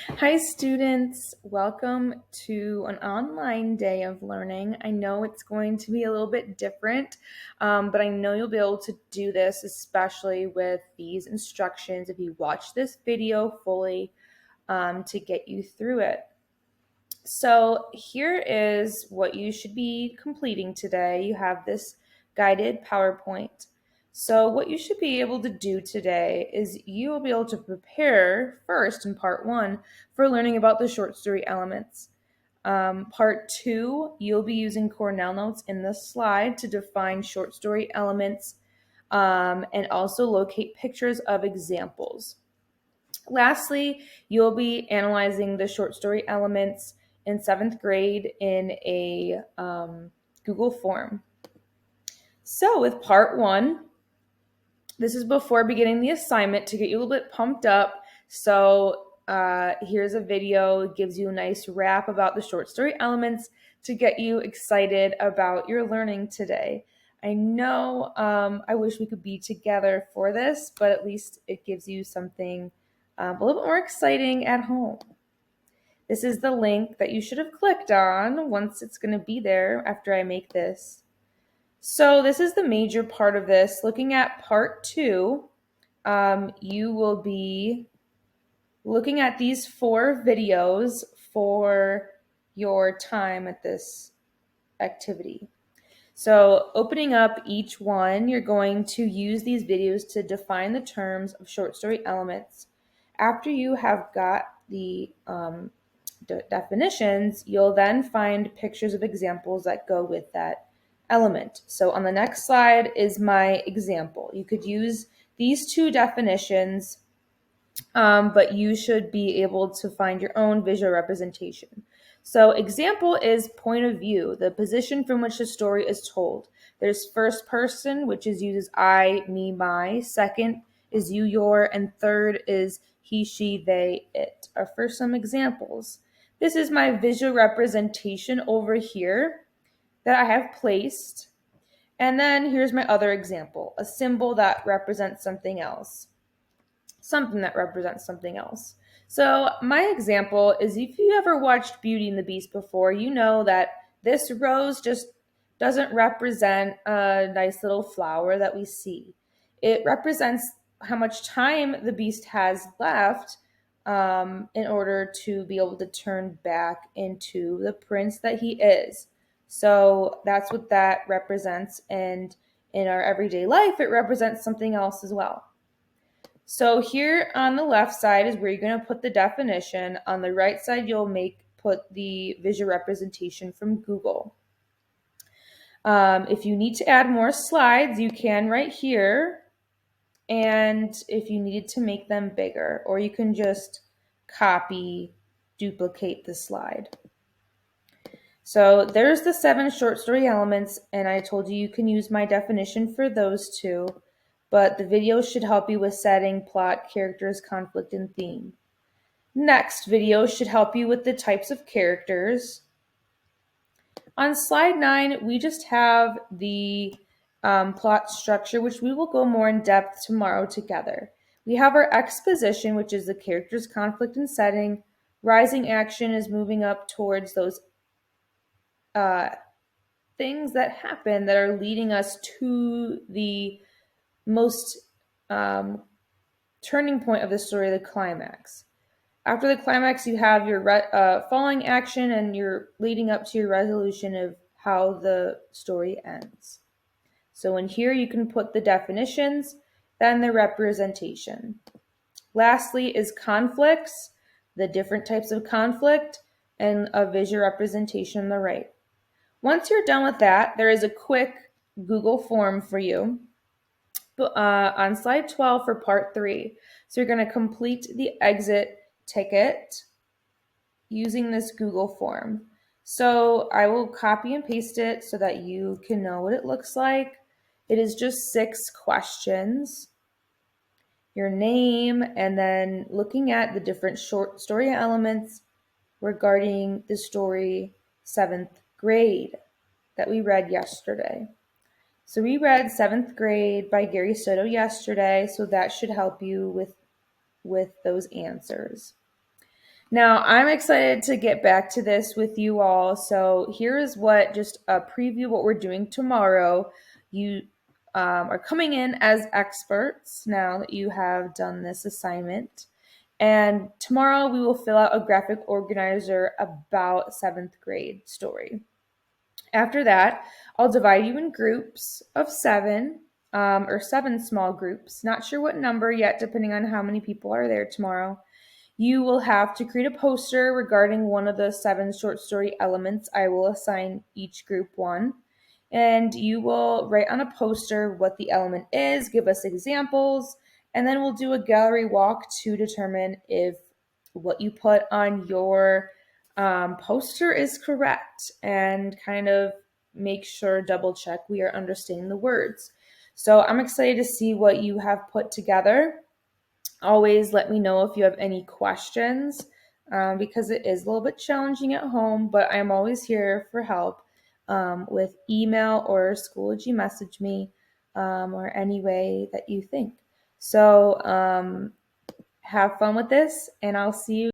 Hi students, welcome to an online day of learning. I know it's going to be a little bit different, but I know you'll be able to do this, especially with these instructions if you watch this video fully to get you through it. So here is what you should be completing today. You have this guided PowerPoint. So what you should be able to do today is you will be able to prepare first in part 1 for learning about the short story elements. Part 2, you'll be using Cornell notes in the slide to define short story elements and also locate pictures of examples. Lastly, you'll be analyzing the short story elements in 7th grade in a Google form. So with part 1, this is before beginning the assignment to get you a little bit pumped up. So here's a video, it gives you a nice wrap about the short story elements to get you excited about your learning today. I know I wish we could be together for this, but at least it gives you something a little bit more exciting at home. This is the link that you should have clicked on once it's going to be there after I make this. So this is the major part of this. Looking at part 2, you will be looking at these 4 videos for your time at this activity. So opening up each one, you're going to use these videos to define the terms of short story elements. After you have got the definitions, you'll then find pictures of examples that go with that element. So on the next slide is my example. You could use these 2 definitions, but you should be able to find your own visual representation. So example is point of view, the position from which the story is told. There's first person, which is used as I, me, my. Second is you, your. And third is he, she, they, it. Are for some examples. This is my visual representation over here that I have placed. And then here's my other example, a symbol that represents something else. Something that represents something else. So my example is if you ever watched Beauty and the Beast before, you know that this rose just doesn't represent a nice little flower that we see. It represents how much time the beast has left in order to be able to turn back into the prince that he is. So that's what that represents. And in our everyday life, it represents something else as well. So here on the left side is where you're going to put the definition. On the right side, you'll put the visual representation from Google. If you need to add more slides, you can right here. And if you needed to make them bigger, or you can just copy, duplicate the slide. So there's the 7 short story elements, and I told you can use my definition for those 2. But the video should help you with setting, plot, characters, conflict, and theme. Next video should help you with the types of characters. On slide 9, we just have the plot structure, which we will go more in depth tomorrow together. We have our exposition, which is the characters, conflict, and setting. Rising action is moving up towards those things that happen that are leading us to the most turning point of the story, the climax. After the climax, you have your falling action and you're leading up to your resolution of how the story ends. So in here, you can put the definitions, then the representation. Lastly is conflicts, the different types of conflict, and a visual representation on the right. Once you're done with that, there is a quick Google form for you on slide 12 for part 3. So you're going to complete the exit ticket using this Google form. So I will copy and paste it so that you can know what it looks like. It is just 6 questions, your name, and then looking at the different short story elements regarding the story 7th grade that we read yesterday. So we read 7th grade by Gary Soto yesterday, so that should help you with those answers. Now, I'm excited to get back to this with you all. So, here is what just a preview what we're doing tomorrow. You are coming in as experts now that you have done this assignment. And tomorrow we will fill out a graphic organizer about seventh grade story. After that, I'll divide you in groups of seven, or seven small groups. Not sure what number yet, depending on how many people are there tomorrow. You will have to create a poster regarding one of the seven short story elements. I will assign each group one. And you will write on a poster what the element is, give us examples, and then we'll do a gallery walk to determine if what you put on your poster is correct and kind of make sure, double check we are understanding the words. So I'm excited to see what you have put together. Always let me know if you have any questions, because it is a little bit challenging at home, but I'm always here for help, with email or Schoology message me, or any way that you think. So have fun with this, and I'll see you